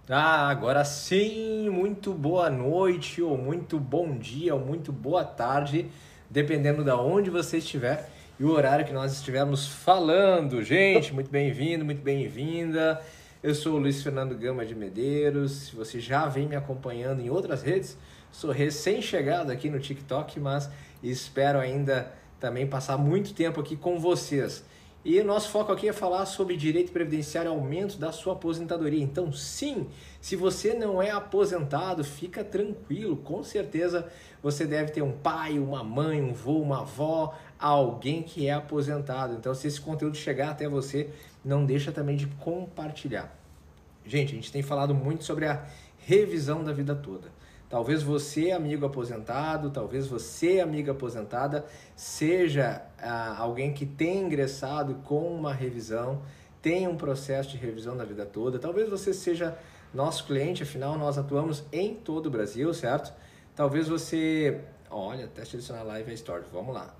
Agora sim, muito boa noite, ou muito bom dia, ou muito boa tarde, dependendo de onde você estiver e o horário que nós estivermos falando. Gente, muito bem-vindo, muito bem-vinda. Eu sou o Luiz Fernando Gama de Medeiros. Se você já vem me acompanhando em outras redes, sou recém-chegado aqui no TikTok, mas espero ainda também passar muito tempo aqui com vocês. E o nosso foco aqui é falar sobre direito previdenciário e aumento da sua aposentadoria. Então, sim, se você não é aposentado, fica tranquilo. Com certeza você deve ter um pai, uma mãe, um avô, uma avó, alguém que é aposentado. Então, se esse conteúdo chegar até você, não deixa também de compartilhar. Gente, a gente tem falado muito sobre a revisão da vida toda. Talvez você, amigo aposentado, talvez você, amiga aposentada, seja alguém que tem ingressado com uma revisão, tem um processo de revisão da vida toda. Talvez você seja nosso cliente, afinal nós atuamos em todo o Brasil, certo? Talvez você... Olha, teste adicionar live a story, vamos lá.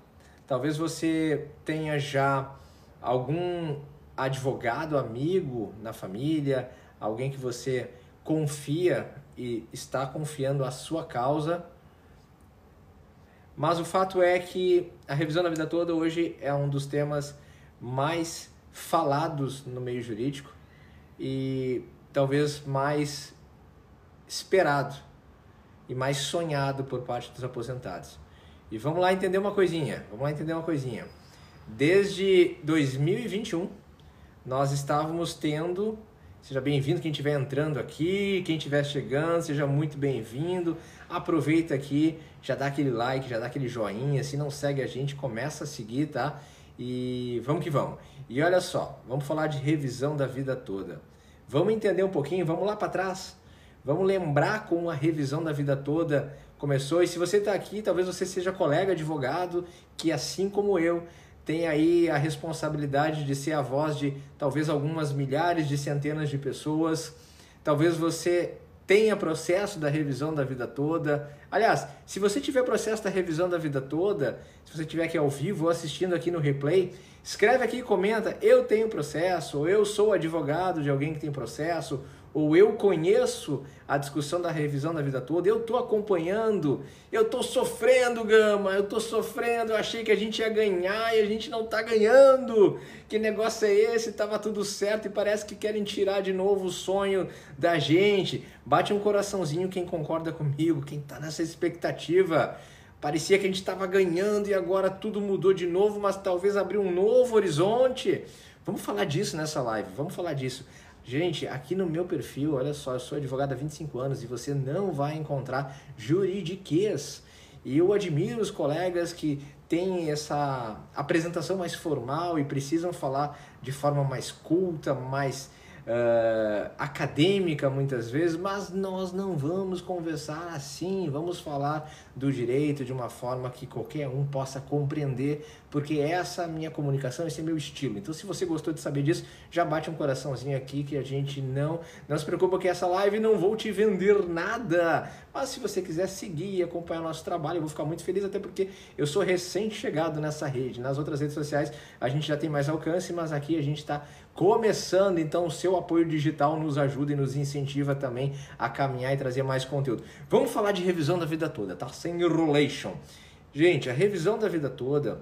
Talvez você tenha já algum advogado, amigo na família, alguém que você confia e está confiando a sua causa, mas o fato é que a revisão da vida toda hoje é um dos temas mais falados no meio jurídico e talvez mais esperado e mais sonhado por parte dos aposentados. E vamos lá entender uma coisinha, Desde 2021, nós estávamos tendo... Seja bem-vindo quem estiver entrando aqui, quem estiver chegando, seja muito bem-vindo. Aproveita aqui, já dá aquele like, já dá aquele joinha. Se não segue a gente, começa a seguir, tá? E vamos que vamos. E olha só, vamos falar de revisão da vida toda. Vamos entender um pouquinho, vamos lá para trás. Vamos lembrar como a revisão da vida toda começou. E se você está aqui, talvez você seja colega advogado, que assim como eu, tem aí a responsabilidade de ser a voz de talvez algumas milhares de centenas de pessoas. Talvez você tenha processo da revisão da vida toda. Aliás, se você tiver processo da revisão da vida toda, se você estiver aqui ao vivo ou assistindo aqui no replay, escreve aqui e comenta: eu tenho processo, ou eu sou advogado de alguém que tem processo, ou eu conheço a discussão da revisão da vida toda, eu estou acompanhando, eu estou sofrendo, Gama, eu estou sofrendo, eu achei que a gente ia ganhar e a gente não está ganhando. Que negócio é esse? Estava tudo certo e parece que querem tirar de novo o sonho da gente. Bate um coraçãozinho quem concorda comigo, quem está nessa expectativa. Parecia que a gente estava ganhando e agora tudo mudou de novo, mas talvez abriu um novo horizonte. Vamos falar disso nessa live, vamos falar disso. Gente, aqui no meu perfil, olha só, eu sou advogado há 25 anos e você não vai encontrar juridiquês. E eu admiro os colegas que têm essa apresentação mais formal e precisam falar de forma mais culta, mais acadêmica muitas vezes, mas nós não vamos conversar assim, vamos falar do direito de uma forma que qualquer um possa compreender, porque essa é a minha comunicação, esse é meu estilo. Então, se você gostou de saber disso, já bate um coraçãozinho aqui, que a gente não se preocupa que essa live não vou te vender nada, mas se você quiser seguir e acompanhar o nosso trabalho, eu vou ficar muito feliz, até porque eu sou recém-chegado nessa rede. Nas outras redes sociais a gente já tem mais alcance, mas aqui a gente está começando, então o seu apoio digital nos ajuda e nos incentiva também a caminhar e trazer mais conteúdo. Vamos falar de revisão da vida toda, tá? Sem enrolation. Gente, a revisão da vida toda,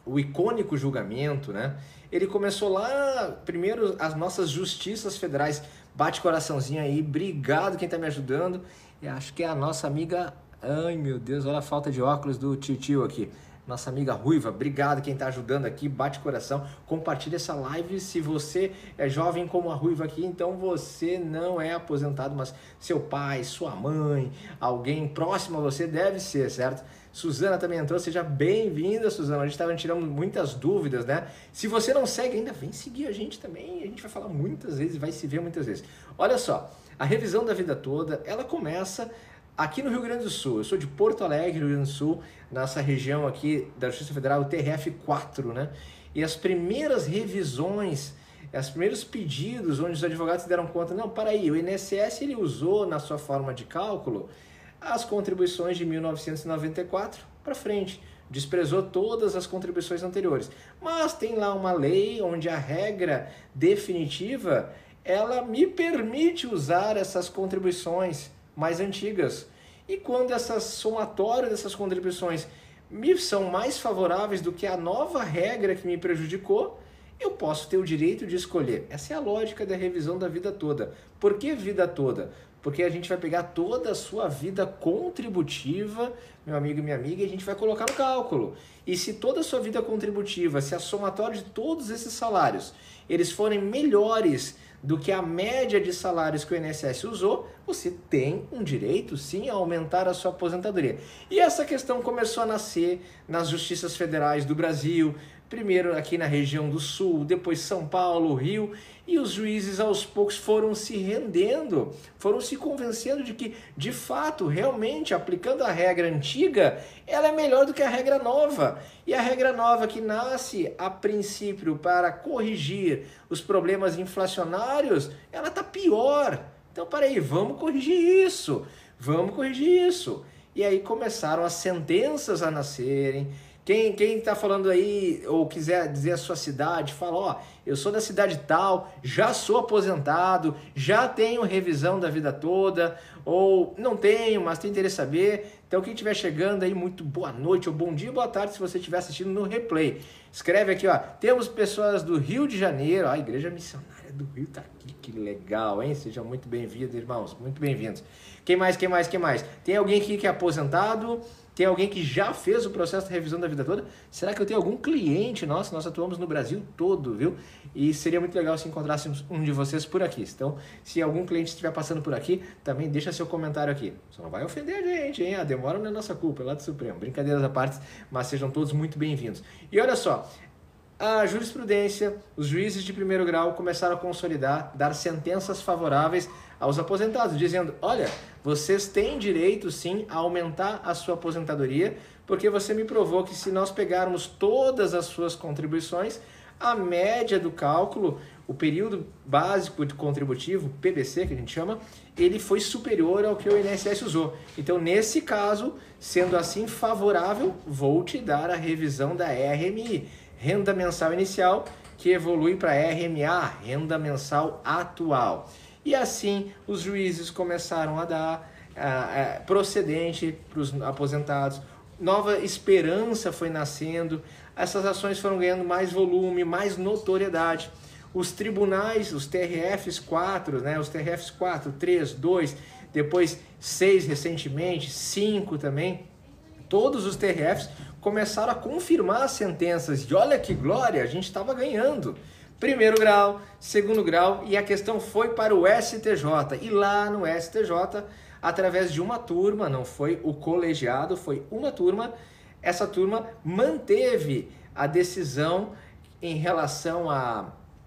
o icônico julgamento, né? Ele começou lá, primeiro, as nossas justiças federais. Bate coraçãozinho aí, obrigado quem tá me ajudando. E acho que é a nossa amiga... Ai, meu Deus, olha a falta de óculos do tio aqui. Nossa amiga Ruiva, obrigado quem está ajudando aqui, bate coração, compartilha essa live. Se você é jovem como a Ruiva aqui, então você não é aposentado, mas seu pai, sua mãe, alguém próximo a você deve ser, certo? Suzana também entrou, seja bem-vinda, Suzana. A gente estava tirando muitas dúvidas, né? Se você não segue ainda, vem seguir a gente também, a gente vai falar muitas vezes, vai se ver muitas vezes. Olha só, a revisão da vida toda, ela começa... Aqui no Rio Grande do Sul, eu sou de Porto Alegre, Rio Grande do Sul, nessa região aqui da Justiça Federal, o TRF4, né? E as primeiras revisões, os primeiros pedidos onde os advogados se deram conta, não, para aí, o INSS ele usou na sua forma de cálculo as contribuições de 1994 para frente, desprezou todas as contribuições anteriores. Mas tem lá uma lei onde a regra definitiva ela me permite usar essas contribuições mais antigas. E quando essas somatórias dessas contribuições me são mais favoráveis do que a nova regra que me prejudicou, eu posso ter o direito de escolher. Essa é a lógica da revisão da vida toda. Por que vida toda? Porque a gente vai pegar toda a sua vida contributiva, meu amigo e minha amiga, e a gente vai colocar no cálculo. E se toda a sua vida contributiva, se a somatória de todos esses salários, eles forem melhores do que a média de salários que o INSS usou, você tem um direito, sim, a aumentar a sua aposentadoria. E essa questão começou a nascer nas justiças federais do Brasil, primeiro aqui na região do Sul, depois São Paulo, Rio, e os juízes aos poucos foram se rendendo, foram se convencendo de que, de fato, realmente, aplicando a regra antiga, ela é melhor do que a regra nova. E a regra nova que nasce, a princípio, para corrigir os problemas inflacionários, ela está pior. Então, peraí, vamos corrigir isso, vamos corrigir isso. E aí começaram as sentenças a nascerem. Quem está falando aí, ou quiser dizer a sua cidade, fala, ó, eu sou da cidade tal, já sou aposentado, já tenho revisão da vida toda, ou não tenho, mas tenho interesse em saber. Então quem estiver chegando aí, muito boa noite, ou bom dia, boa tarde, se você estiver assistindo no replay. Escreve aqui, ó, temos pessoas do Rio de Janeiro, a Igreja Missionária do Rio tá aqui, que legal, hein? Sejam muito bem-vindos, irmãos, muito bem-vindos. Quem mais? Tem alguém aqui que é aposentado? Tem alguém que já fez o processo de revisão da vida toda? Será que eu tenho algum cliente nosso? Nós atuamos no Brasil todo, viu? E seria muito legal se encontrássemos um de vocês por aqui. Então, se algum cliente estiver passando por aqui, também deixa seu comentário aqui. Só não vai ofender a gente, hein? A demora não é nossa culpa, é lá do Supremo. Brincadeiras à parte, mas sejam todos muito bem-vindos. E olha só, a jurisprudência, os juízes de primeiro grau começaram a consolidar, dar sentenças favoráveis aos aposentados, dizendo, olha, vocês têm direito sim a aumentar a sua aposentadoria, porque você me provou que se nós pegarmos todas as suas contribuições, a média do cálculo, o período básico de contributivo, PBC que a gente chama, ele foi superior ao que o INSS usou. Então, nesse caso, sendo assim favorável, vou te dar a revisão da RMI, Renda Mensal Inicial, que evolui para RMA, Renda Mensal Atual. E assim, os juízes começaram a dar procedente para os aposentados, nova esperança foi nascendo, essas ações foram ganhando mais volume, mais notoriedade. Os tribunais, os TRFs 4, né, os TRFs 4, 3, 2, depois 6 recentemente, 5 também, todos os TRFs começaram a confirmar as sentenças. E olha que glória, a gente estava ganhando. Primeiro grau, segundo grau, e a questão foi para o STJ. E lá no STJ, através de uma turma, não foi o colegiado, foi uma turma, essa turma manteve a decisão em relação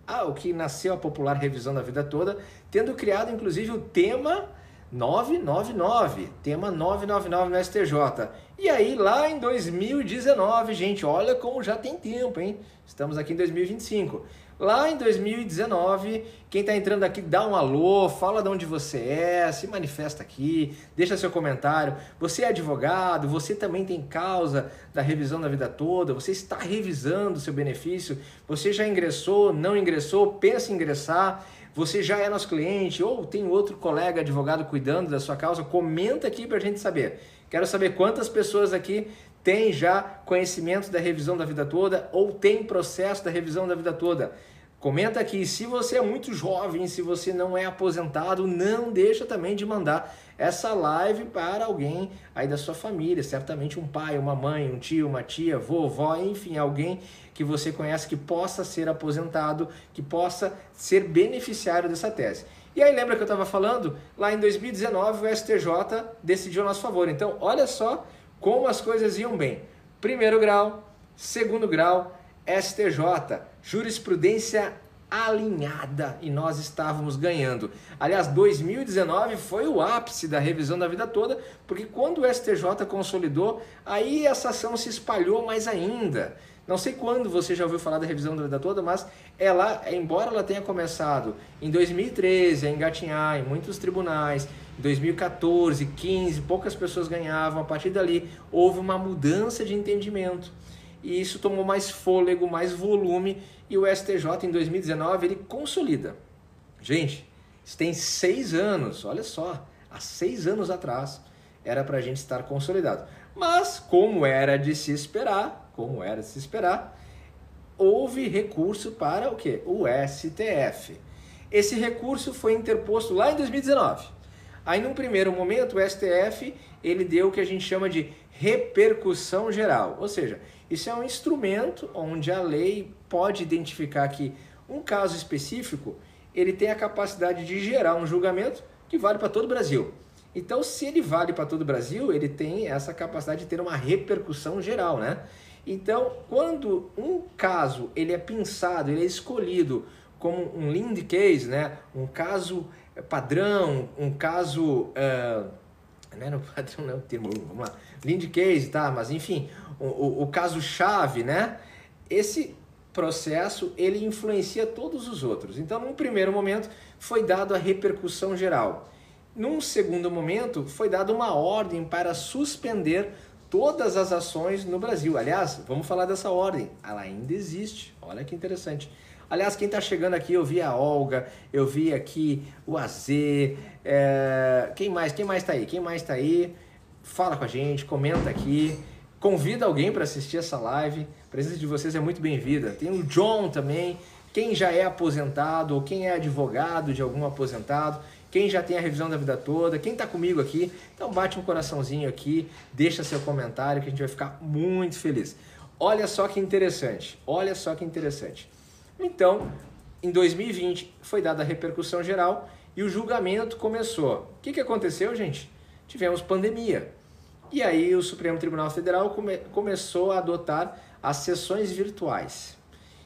ao que nasceu a popular revisão da vida toda, tendo criado inclusive o tema 999, tema 999 no STJ. E aí lá em 2019, gente, olha como já tem tempo, hein? Estamos aqui em 2025. Lá em 2019, quem está entrando aqui, dá um alô, fala de onde você é, se manifesta aqui, deixa seu comentário. Você é advogado, você também tem causa da revisão da vida toda, você está revisando o seu benefício, você já ingressou, não ingressou, pensa em ingressar, você já é nosso cliente ou tem outro colega advogado cuidando da sua causa, comenta aqui para a gente saber. Quero saber quantas pessoas aqui tem já conhecimento da revisão da vida toda ou tem processo da revisão da vida toda. Comenta aqui, se você é muito jovem, se você não é aposentado, não deixa também de mandar essa live para alguém aí da sua família, certamente um pai, uma mãe, um tio, uma tia, vovó, enfim, alguém que você conhece que possa ser aposentado, que possa ser beneficiário dessa tese. E aí lembra que eu estava falando? Lá em 2019 o STJ decidiu a nosso favor. Então olha só como as coisas iam bem. Primeiro grau, segundo grau, STJ, jurisprudência alinhada e nós estávamos ganhando. Aliás, 2019 foi o ápice da revisão da vida toda, porque quando o STJ consolidou, aí essa ação se espalhou mais ainda. Não sei quando você já ouviu falar da revisão da vida toda, mas ela, embora ela tenha começado em 2013 a engatinhar em muitos tribunais, em 2014, 15, poucas pessoas ganhavam, a partir dali houve uma mudança de entendimento e isso tomou mais fôlego, mais volume e o STJ em 2019 ele consolida. Gente, isso tem 6 anos, olha só, há 6 anos atrás era para a gente estar consolidado. Mas, como era de se esperar, houve recurso para o quê? O STF. Esse recurso foi interposto lá em 2019. Aí, num primeiro momento, o STF ele deu o que a gente chama de repercussão geral. Ou seja, isso é um instrumento onde a lei pode identificar que um caso específico ele tem a capacidade de gerar um julgamento que vale para todo o Brasil. Então, se ele vale para todo o Brasil, ele tem essa capacidade de ter uma repercussão geral, né? Então, quando um caso ele é pensado, ele é escolhido como um lead case, né? Um caso padrão, um caso... não é no padrão, não é o termo, vamos lá. Lead case, tá? Mas, enfim, o caso-chave, né? Esse processo, ele influencia todos os outros. Então, num primeiro momento, foi dado a repercussão geral. Num segundo momento, foi dada uma ordem para suspender todas as ações no Brasil. Aliás, vamos falar dessa ordem. Ela ainda existe. Olha que interessante. Aliás, quem está chegando aqui, eu vi a Olga, eu vi aqui o AZ, quem mais está aí? Quem mais está aí? Fala com a gente, comenta aqui, convida alguém para assistir essa live. A presença de vocês é muito bem-vinda. Tem o John também, quem já é aposentado ou quem é advogado de algum aposentado, quem já tem a revisão da vida toda, quem está comigo aqui, então bate um coraçãozinho aqui, deixa seu comentário que a gente vai ficar muito feliz. Olha só que interessante, olha só que interessante. Então, em 2020 foi dada a repercussão geral e o julgamento começou. O que aconteceu, gente? Tivemos pandemia. E aí o Supremo Tribunal Federal começou a adotar as sessões virtuais.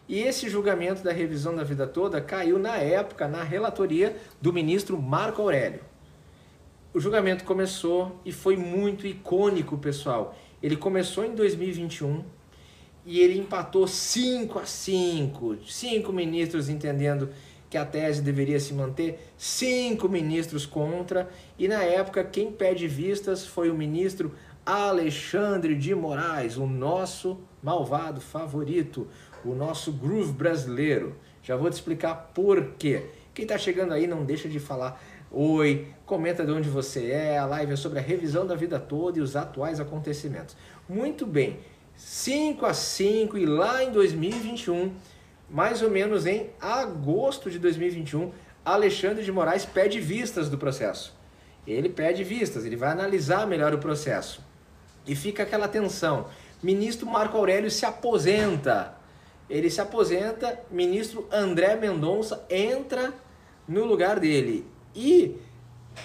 E esse julgamento da revisão da vida toda caiu na época na relatoria do ministro Marco Aurélio. O julgamento começou e foi muito icônico, pessoal. Ele começou em 2021 e ele empatou 5-5. 5 ministros entendendo que a tese deveria se manter, 5 ministros contra. E na época quem pede vistas foi o ministro Alexandre de Moraes, o nosso malvado favorito, o nosso groove brasileiro. Já vou te explicar por quê. Quem está chegando aí não deixa de falar oi, comenta de onde você é, a live é sobre a revisão da vida toda e os atuais acontecimentos. Muito bem, 5-5 e lá em 2021, mais ou menos em agosto de 2021, Alexandre de Moraes pede vistas do processo. Ele pede vistas, ele vai analisar melhor o processo. E fica aquela tensão. Ministro Marco Aurélio se aposenta. Ele se aposenta, ministro André Mendonça entra no lugar dele. E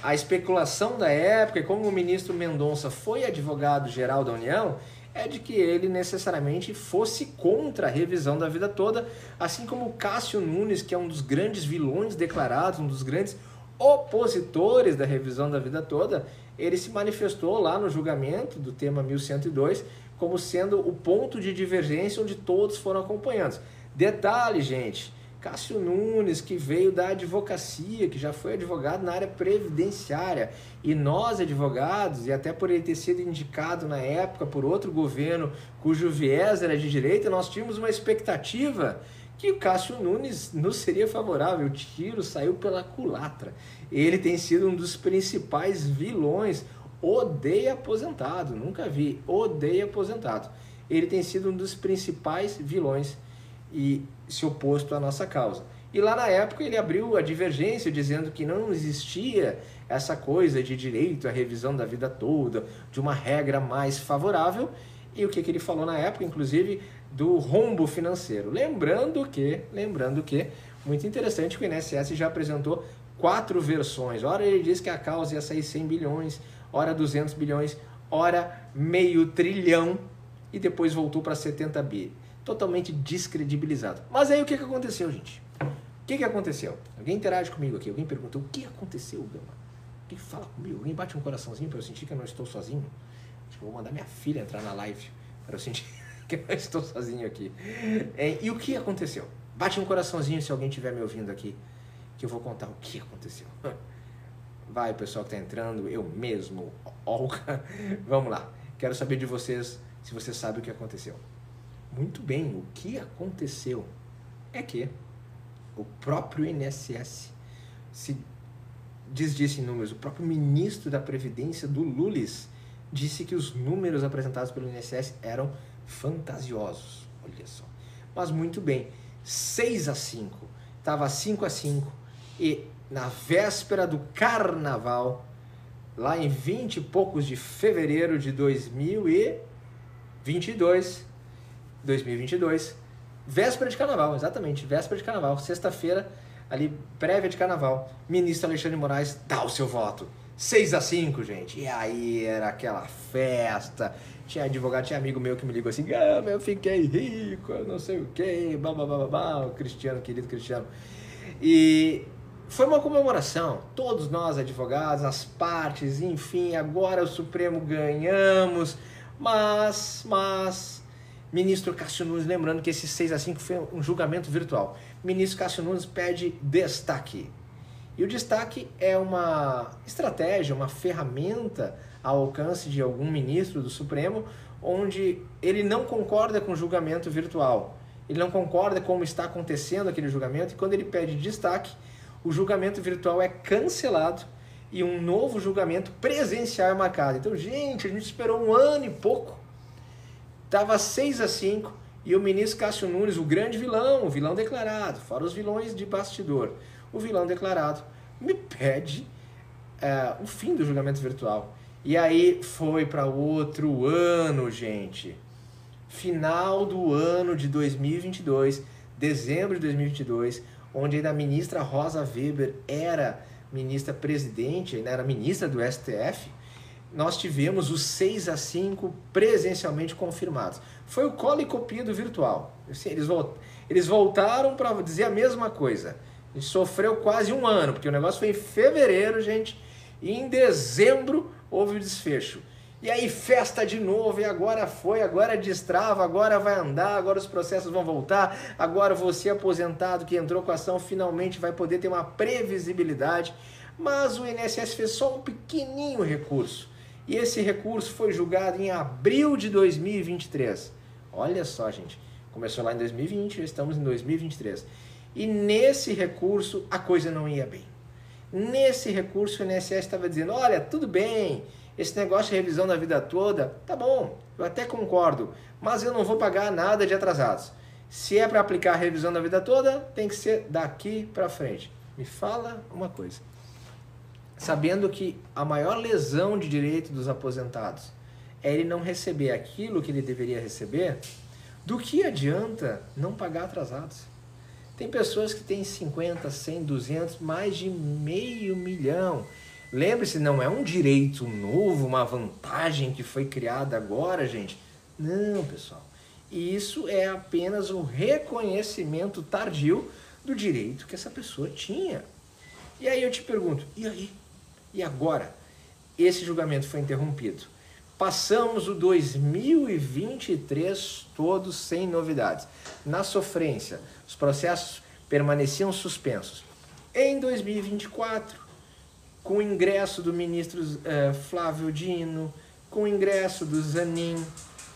a especulação da época, como o ministro Mendonça foi advogado-geral da União, é de que ele necessariamente fosse contra a revisão da vida toda, assim como o Cássio Nunes, que é um dos grandes vilões declarados, um dos grandes opositores da revisão da vida toda, ele se manifestou lá no julgamento do tema 1102 como sendo o ponto de divergência onde todos foram acompanhados. Detalhe, gente, Cássio Nunes, que veio da advocacia, que já foi advogado na área previdenciária, e nós advogados, e até por ele ter sido indicado na época por outro governo cujo viés era de direita, nós tínhamos uma expectativa que o Cássio Nunes nos seria favorável. O tiro saiu pela culatra. Ele tem sido um dos principais vilões. Odeia aposentado, nunca vi, odeia aposentado. Ele tem sido um dos principais vilões e se oposto à nossa causa. E lá na época ele abriu a divergência dizendo que não existia essa coisa de direito à revisão da vida toda, de uma regra mais favorável. E o que ele falou na época, inclusive, do rombo financeiro. Lembrando que, muito interessante que o INSS já apresentou 4 versões. Ora ele diz que a causa ia sair 100 bilhões, ora 200 bilhões, ora meio trilhão, e depois voltou para 70 bi. Totalmente descredibilizado. Mas aí o que aconteceu, gente? O que aconteceu? Alguém interage comigo aqui, alguém perguntou, o que aconteceu, Gama? Alguém fala comigo, alguém bate um coraçãozinho para eu sentir que eu não estou sozinho? Acho que eu vou mandar minha filha entrar na live para eu sentir que eu não estou sozinho aqui. E o que aconteceu? Bate um coraçãozinho se alguém estiver me ouvindo aqui, que eu vou contar o que aconteceu. Vai, pessoal que está entrando, eu mesmo, Olga. Vamos lá. Quero saber de vocês, se vocês sabem o que aconteceu. Muito bem, o que aconteceu é que o próprio INSS se disse em números. O próprio ministro da Previdência do Lulis disse que os números apresentados pelo INSS eram fantasiosos. Olha só. Mas muito bem, 6-5. Estava 5-5 e na véspera do carnaval, lá em 20 e poucos de fevereiro de 2022, véspera de carnaval, exatamente, véspera de carnaval, sexta-feira, ali, prévia de carnaval, ministro Alexandre de Moraes dá o seu voto. 6-5, gente. E aí era aquela festa. Tinha advogado, tinha amigo meu que me ligou assim, eu fiquei rico, eu não sei o que, o Cristiano, querido Cristiano. E foi uma comemoração, todos nós advogados, as partes, enfim, agora o Supremo ganhamos, mas ministro Cássio Nunes, lembrando que esse 6-5 foi um julgamento virtual, ministro Cássio Nunes pede destaque. E o destaque é uma estratégia, uma ferramenta ao alcance de algum ministro do Supremo, onde ele não concorda com o julgamento virtual. Ele não concorda como está acontecendo aquele julgamento, e quando ele pede destaque, o julgamento virtual é cancelado e um novo julgamento presencial é marcado. Então, gente, a gente esperou 1 ano e pouco, estava 6-5, e o ministro Cássio Nunes, o grande vilão, o vilão declarado, fora os vilões de bastidor, o vilão declarado, me pede o fim do julgamento virtual. E aí foi para outro ano, gente. Final do ano de 2022, dezembro de 2022, onde ainda a ministra Rosa Weber era ministra presidente, ainda era ministra do STF, nós tivemos os 6-5 presencialmente confirmados. Foi o cola e copia do virtual. Assim, eles voltaram para dizer a mesma coisa. A gente sofreu quase 1 ano, porque o negócio foi em fevereiro, gente, e em dezembro houve o desfecho. E aí festa de novo, e agora foi, agora destrava, agora vai andar, agora os processos vão voltar, agora você aposentado que entrou com a ação finalmente vai poder ter uma previsibilidade, mas o INSS fez só um pequenininho recurso, e esse recurso foi julgado em abril de 2023. Olha só, gente, começou lá em 2020, já estamos em 2023. E nesse recurso a coisa não ia bem. Nesse recurso o INSS estava dizendo, olha, tudo bem, esse negócio de revisão da vida toda, tá bom, eu até concordo, mas eu não vou pagar nada de atrasados. Se é para aplicar a revisão da vida toda, tem que ser daqui para frente. Me fala uma coisa. Sabendo que a maior lesão de direito dos aposentados é ele não receber aquilo que ele deveria receber, do que adianta não pagar atrasados? Tem pessoas que têm 50, 100, 200, mais de $500 mil. Lembre-se, não é um direito novo, uma vantagem que foi criada agora, gente. Não, pessoal. Isso é apenas o reconhecimento tardio do direito que essa pessoa tinha. E aí eu te pergunto, e aí? E agora? Esse julgamento foi interrompido. Passamos o 2023 todo sem novidades. Na sofrência, os processos permaneciam suspensos. Em 2024, com o ingresso do ministro Flávio Dino, com o ingresso do Zanin,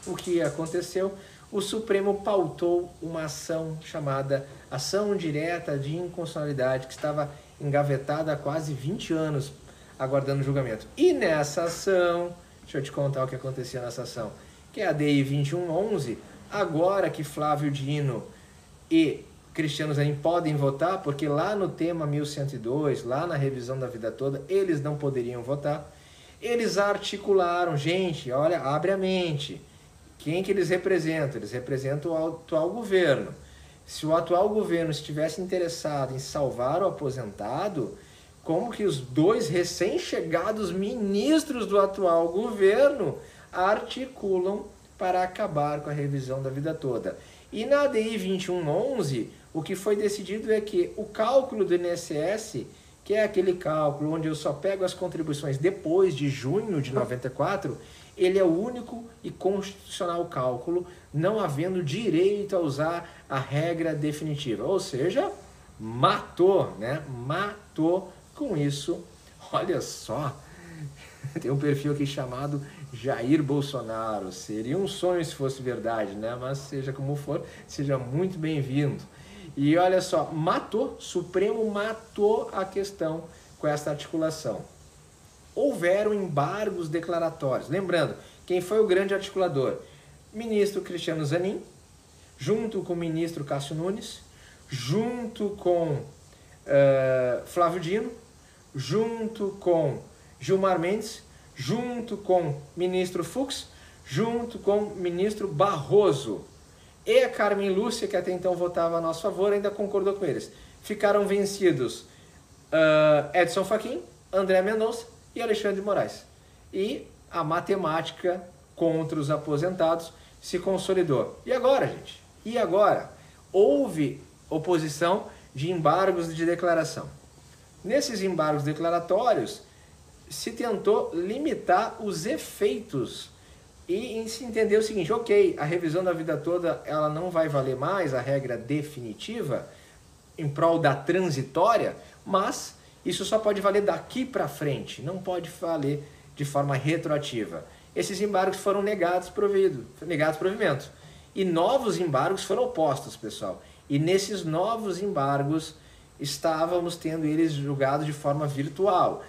o que aconteceu? O Supremo pautou uma ação chamada Ação Direta de Inconstitucionalidade, que estava engavetada há quase 20 anos, aguardando julgamento. E nessa ação, deixa eu te contar o que acontecia nessa ação, que é a DI 2111, agora que Flávio Dino e Cristiano Zanin podem votar, porque lá no tema 1102, lá na revisão da vida toda, eles não poderiam votar. Eles articularam, gente, olha, abre a mente. Quem que eles representam? Eles representam o atual governo. Se o atual governo estivesse interessado em salvar o aposentado, como que os dois recém-chegados ministros do atual governo articulam para acabar com a revisão da vida toda? E na DI 2111, o que foi decidido é que o cálculo do INSS, que é aquele cálculo onde eu só pego as contribuições depois de junho de 94, ele é o único e constitucional cálculo, não havendo direito a usar a regra definitiva. Ou seja, matou, né? Matou com isso. Olha só, tem um perfil aqui chamado Jair Bolsonaro. Seria um sonho se fosse verdade, né? Mas seja como for, seja muito bem-vindo. E olha só, matou, Supremo matou a questão com essa articulação. Houveram embargos declaratórios. Lembrando, quem foi o grande articulador? Ministro Cristiano Zanin, junto com o ministro Cássio Nunes, junto com Flávio Dino, junto com Gilmar Mendes, junto com ministro Fux, junto com o ministro Barroso. E a Carmen Lúcia, que até então votava a nosso favor, ainda concordou com eles. Ficaram vencidos Edson Fachin, André Mendonça e Alexandre de Moraes. E a matemática contra os aposentados se consolidou. E agora, gente? E agora? Houve oposição de embargos de declaração. Nesses embargos declaratórios, se tentou limitar os efeitos e se entendeu o seguinte: ok, a revisão da vida toda ela não vai valer mais a regra definitiva em prol da transitória, mas isso só pode valer daqui para frente, não pode valer de forma retroativa. Esses embargos foram negados provimento. E novos embargos foram postos, pessoal. E nesses novos embargos estávamos tendo eles julgados de forma virtual.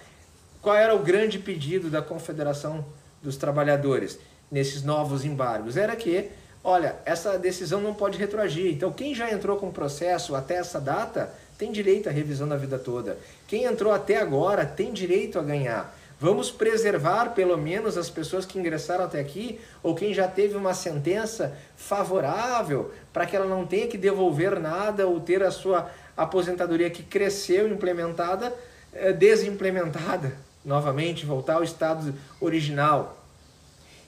Qual era o grande pedido da Confederação dos Trabalhadores nesses novos embargos? Era que, olha, essa decisão não pode retroagir. Então, quem já entrou com processo até essa data tem direito à revisão da vida toda. Quem entrou até agora tem direito a ganhar. Vamos preservar pelo menos as pessoas que ingressaram até aqui ou quem já teve uma sentença favorável para que ela não tenha que devolver nada ou ter a sua aposentadoria que cresceu implementada, desimplementada novamente, voltar ao estado original.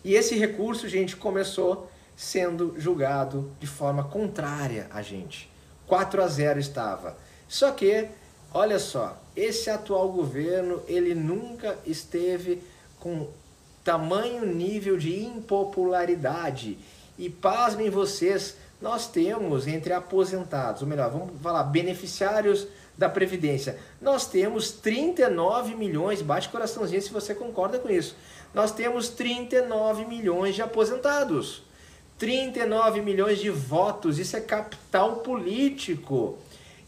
E esse recurso, gente, começou sendo julgado de forma contrária a gente. 4-0 estava. Só que, olha só, esse atual governo, ele nunca esteve com tamanho nível de impopularidade. E pasmem vocês, nós temos entre aposentados, ou melhor, vamos falar, beneficiários da Previdência, nós temos 39 milhões, bate coraçãozinho se você concorda com isso, nós temos 39 milhões de aposentados, 39 milhões de votos, isso é capital político.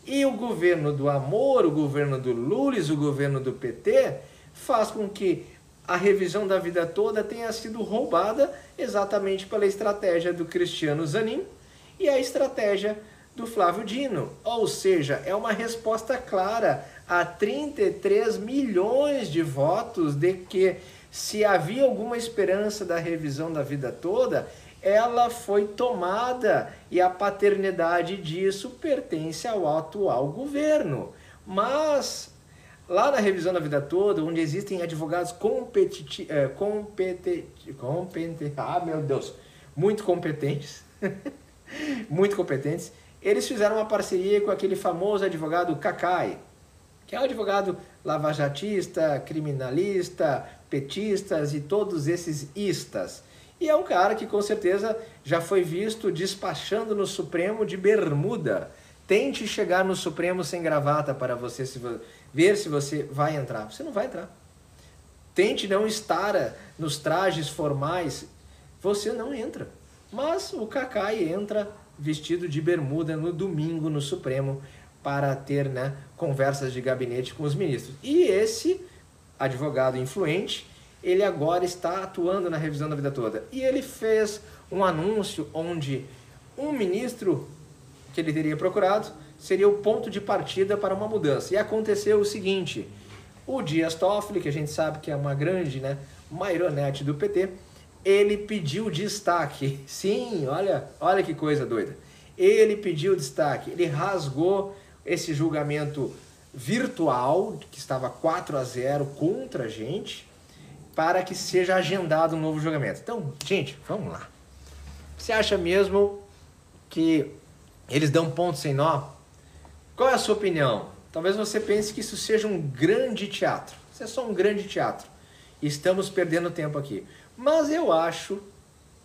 E o governo do amor, o governo do Lula, o governo do PT, faz com que a revisão da vida toda tenha sido roubada exatamente pela estratégia do Cristiano Zanin e a estratégia do Flávio Dino. Ou seja, é uma resposta clara a 33 milhões de votos de que se havia alguma esperança da revisão da vida toda, ela foi tomada e a paternidade disso pertence ao atual governo. Mas lá na revisão da vida toda, onde existem advogados muito competentes, muito competentes, eles fizeram uma parceria com aquele famoso advogado Cacai, que é um advogado lavajatista, criminalista, petistas e todos esses istas. E é um cara que com certeza já foi visto despachando no Supremo de bermuda. Tente chegar no Supremo sem gravata para você ver se você vai entrar. Você não vai entrar. Tente não estar nos trajes formais. Você não entra. Mas o Cacai entra vestido de bermuda no domingo no Supremo para ter, né, conversas de gabinete com os ministros. E esse advogado influente, ele agora está atuando na revisão da vida toda. E ele fez um anúncio onde um ministro que ele teria procurado seria o ponto de partida para uma mudança. E aconteceu o seguinte: o Dias Toffoli, que a gente sabe que é uma grande, né, marionete do PT, ele pediu destaque. Sim, olha que coisa doida. Ele pediu destaque, ele rasgou esse julgamento virtual, que estava 4-0 contra a gente, para que seja agendado um novo julgamento. Então, gente, vamos lá. Você acha mesmo que eles dão ponto sem nó? Qual é a sua opinião? Talvez você pense que isso seja um grande teatro. Isso é só um grande teatro. Estamos perdendo tempo aqui. Mas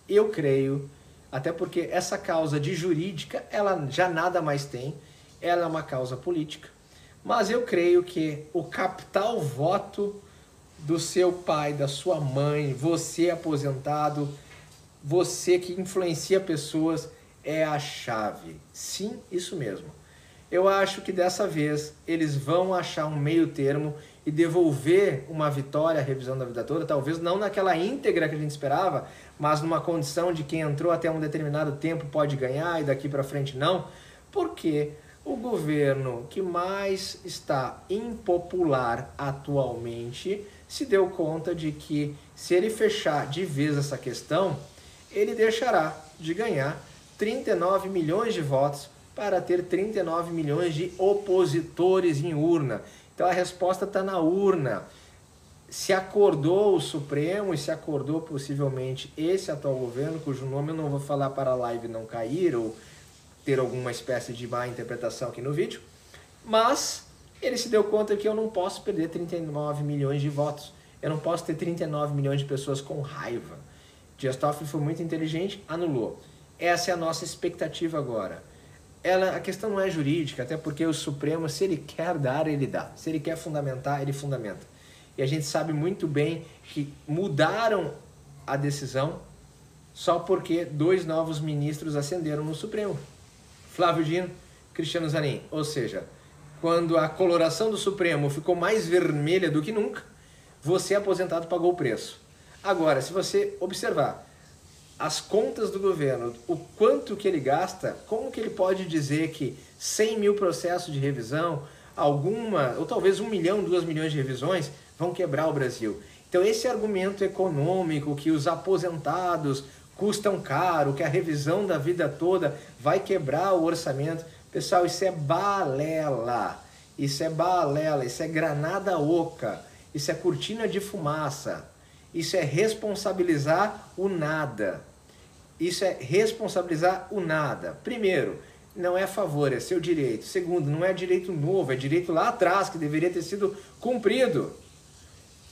eu creio, até porque essa causa de jurídica, ela já nada mais tem. Ela é uma causa política. Mas eu creio que o capital voto do seu pai, da sua mãe, você aposentado, você que influencia pessoas, é a chave. Sim, isso mesmo. Eu acho que dessa vez eles vão achar um meio termo e devolver uma vitória à revisão da vida toda, talvez não naquela íntegra que a gente esperava, mas numa condição de quem entrou até um determinado tempo pode ganhar e daqui para frente não, porque o governo que mais está impopular atualmente se deu conta de que se ele fechar de vez essa questão, ele deixará de ganhar 39 milhões de votos para ter 39 milhões de opositores em urna. Então a resposta está na urna. Se acordou o Supremo e se acordou possivelmente esse atual governo, cujo nome eu não vou falar para a live não cair ou ter alguma espécie de má interpretação aqui no vídeo, mas ele se deu conta que eu não posso perder 39 milhões de votos. Eu não posso ter 39 milhões de pessoas com raiva. Dias Toffoli foi muito inteligente, anulou. Essa é a nossa expectativa agora. A questão não é jurídica, até porque o Supremo, se ele quer dar, ele dá. Se ele quer fundamentar, ele fundamenta. E a gente sabe muito bem que mudaram a decisão só porque 2 novos ministros ascenderam no Supremo. Flávio Dino, Cristiano Zanin. Ou seja, quando a coloração do Supremo ficou mais vermelha do que nunca, você aposentado pagou o preço. Agora, se você observar as contas do governo, o quanto que ele gasta, como que ele pode dizer que 100 mil processos de revisão, alguma, ou talvez 1 milhão, 2 milhões de revisões, vão quebrar o Brasil? Então esse argumento econômico que os aposentados custam caro, que a revisão da vida toda vai quebrar o orçamento, pessoal, isso é balela, isso é granada oca, isso é cortina de fumaça, isso é responsabilizar o nada. Isso é responsabilizar o nada. Primeiro, não é favor, é seu direito. Segundo, não é direito novo, é direito lá atrás que deveria ter sido cumprido.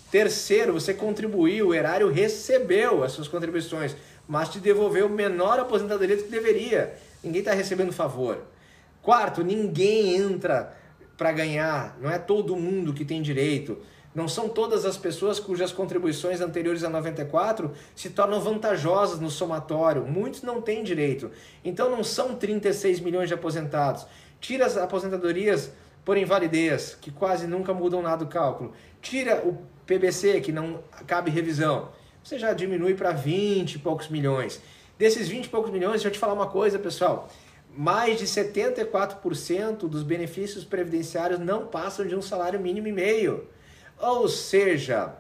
Terceiro, você contribuiu, o erário recebeu as suas contribuições, mas te devolveu menor aposentadoria do que deveria. Ninguém está recebendo favor. Quarto, ninguém entra para ganhar, não é todo mundo que tem direito. Não são todas as pessoas cujas contribuições anteriores a 94 se tornam vantajosas no somatório. Muitos não têm direito. Então não são 36 milhões de aposentados. Tira as aposentadorias por invalidez, que quase nunca mudam nada do cálculo. Tira o PBC, que não cabe revisão. Você já diminui para 20 e poucos milhões. Desses 20 e poucos milhões, deixa eu te falar uma coisa, pessoal. Mais de 74% dos benefícios previdenciários não passam de um salário mínimo e meio. Ou seja,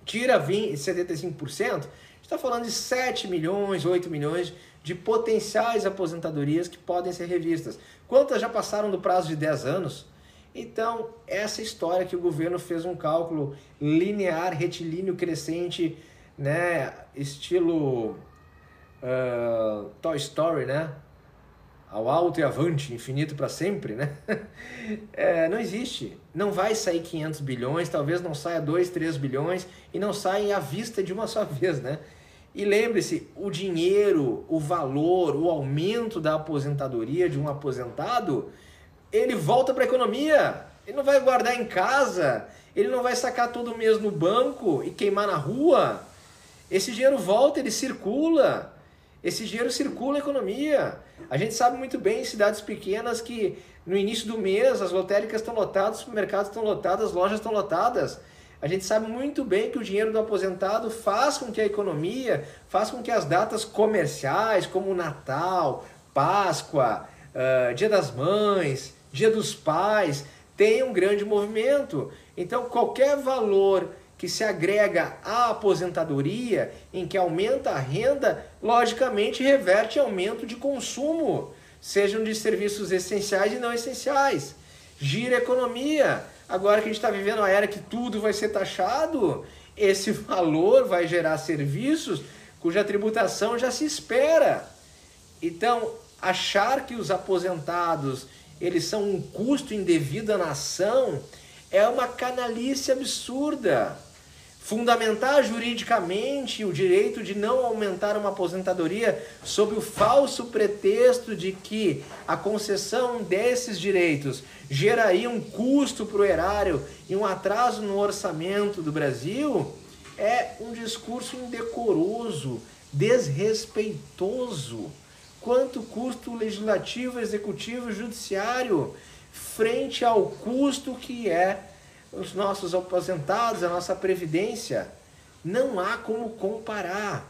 tira 75%, está falando de 7 milhões, 8 milhões de potenciais aposentadorias que podem ser revistas. Quantas já passaram do prazo de 10 anos? Então, essa história que o governo fez um cálculo linear, retilíneo, crescente, né, estilo Toy Story, né? Ao alto e avante, infinito para sempre, né? Não existe. Não vai sair 500 bilhões, talvez não saia 2, 3 bilhões e não saia à vista de uma só vez, né? E lembre-se, o dinheiro, o valor, o aumento da aposentadoria de um aposentado, ele volta para a economia. Ele não vai guardar em casa, ele não vai sacar todo mês no banco e queimar na rua. Esse dinheiro volta, ele circula. Esse dinheiro circula a economia. A gente sabe muito bem em cidades pequenas que no início do mês as lotéricas estão lotadas, os supermercados estão lotados, as lojas estão lotadas. A gente sabe muito bem que o dinheiro do aposentado faz com que a economia, faz com que as datas comerciais como Natal, Páscoa, Dia das Mães, Dia dos Pais, tenham um grande movimento. Então qualquer valor que se agrega à aposentadoria, em que aumenta a renda, logicamente reverte aumento de consumo, sejam de serviços essenciais e não essenciais. Gira a economia. Agora que a gente está vivendo a era que tudo vai ser taxado, esse valor vai gerar serviços cuja tributação já se espera. Então, achar que os aposentados eles são um custo indevido à nação é uma canalice absurda. Fundamentar juridicamente o direito de não aumentar uma aposentadoria sob o falso pretexto de que a concessão desses direitos geraria um custo para o erário e um atraso no orçamento do Brasil é um discurso indecoroso, desrespeitoso. Quanto custo legislativo, executivo e judiciário? frente ao custo que é os nossos aposentados, a nossa previdência. Não há como comparar.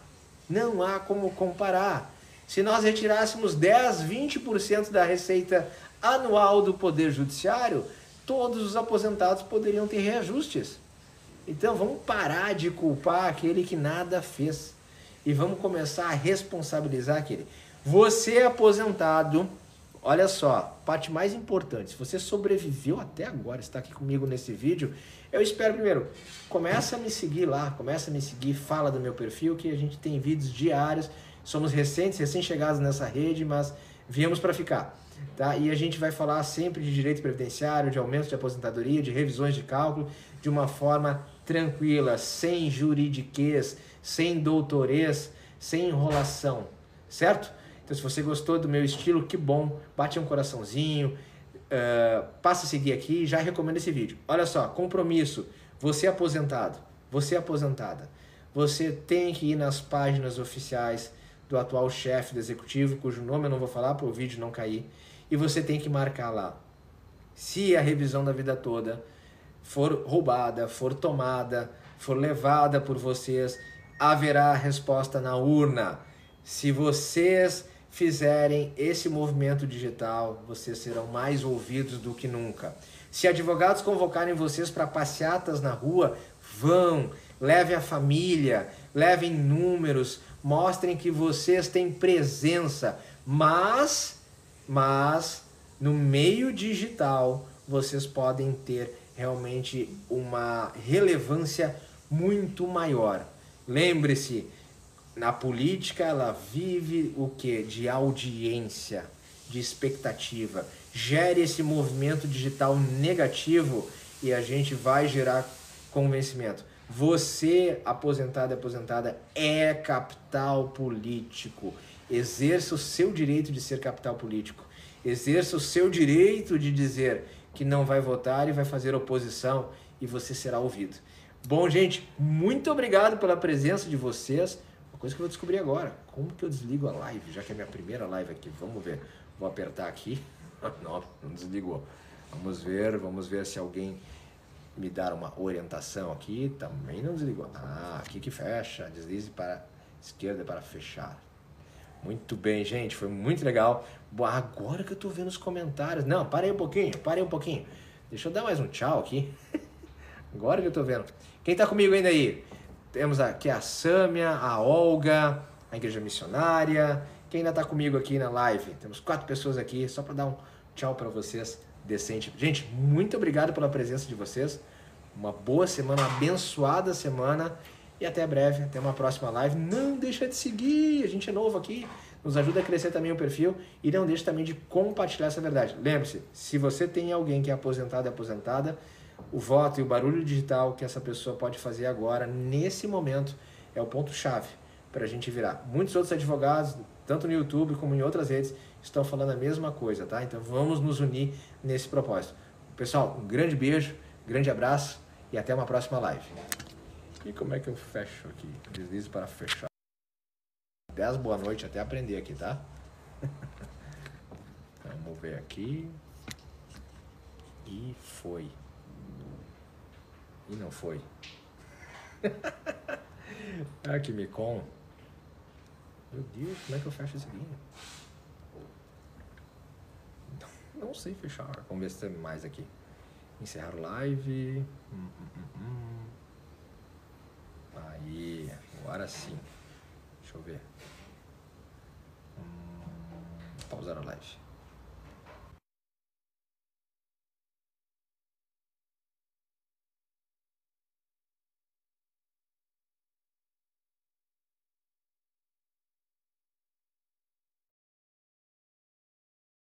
Não há como comparar. Se nós retirássemos 10, 20% da receita anual do Poder Judiciário, todos os aposentados poderiam ter reajustes. Então vamos parar de culpar aquele que nada fez e vamos começar a responsabilizar aquele. Você aposentado, olha só, parte mais importante, se você sobreviveu até agora, está aqui comigo nesse vídeo, eu espero primeiro, começa a me seguir lá, começa a me seguir, fala do meu perfil, que a gente tem vídeos diários, somos recém-chegados nessa rede, mas viemos para ficar. Tá? E a gente vai falar sempre de direito previdenciário, de aumento de aposentadoria, de revisões de cálculo, de uma forma tranquila, sem juridiquês, sem doutorês, sem enrolação, certo? Então se você gostou do meu estilo, que bom, bate um coraçãozinho, passa a seguir aqui e já recomendo esse vídeo. Olha só, compromisso, você aposentado, você aposentada, você tem que ir nas páginas oficiais do atual chefe do executivo, cujo nome eu não vou falar para o vídeo não cair, e você tem que marcar lá. Se a revisão da vida toda for roubada, for tomada, for levada por vocês, haverá resposta na urna. Se vocês fizerem esse movimento digital, vocês serão mais ouvidos do que nunca. Se advogados convocarem vocês para passeatas na rua, vão, levem a família, levem números, mostrem que vocês têm presença, mas no meio digital vocês podem ter realmente uma relevância muito maior. Lembre-se, na política ela vive o quê? De audiência, de expectativa. Gere esse movimento digital negativo e a gente vai gerar convencimento. Você, aposentado e aposentada, é capital político. Exerça o seu direito de ser capital político. Exerça o seu direito de dizer que não vai votar e vai fazer oposição e você será ouvido. Bom, gente, muito obrigado pela presença de vocês. Uma coisa que eu vou descobrir agora, como que eu desligo a live, já que é a minha primeira live aqui. Vamos ver, vou apertar aqui. Não desligou. Vamos ver se alguém me dar uma orientação aqui. Também não desligou. Aqui que fecha, deslize para a esquerda para fechar. Muito bem, gente, foi muito legal. Bom, agora que eu tô vendo os comentários. Não, parei um pouquinho. Deixa eu dar mais um tchau aqui. Agora que eu tô vendo. Quem tá comigo ainda aí? Temos aqui a Sâmia, a Olga, a Igreja Missionária. Quem ainda tá comigo aqui na live? Temos 4 pessoas aqui, só para dar um tchau para vocês decente. Gente, muito obrigado pela presença de vocês. Uma boa semana, uma abençoada semana. E até breve, até uma próxima live. Não deixa de seguir, a gente é novo aqui, nos ajuda a crescer também o perfil e não deixe também de compartilhar essa verdade. Lembre-se, se você tem alguém que é aposentado e aposentada, o voto e o barulho digital que essa pessoa pode fazer agora, nesse momento, é o ponto-chave para a gente virar. Muitos outros advogados, tanto no YouTube como em outras redes, estão falando a mesma coisa, tá? Então vamos nos unir nesse propósito. Pessoal, um grande beijo, grande abraço e até uma próxima live. E como é que eu fecho aqui? Deslize para fechar. 10 boa noite até aprender aqui, tá? Vamos ver aqui. E foi. E não foi. Que micom. Meu Deus, como é que eu fecho isso aqui? Não sei fechar. Vamos ver se tem mais aqui. Encerrar live. Aí, agora sim. Deixa eu ver. Pausar a live.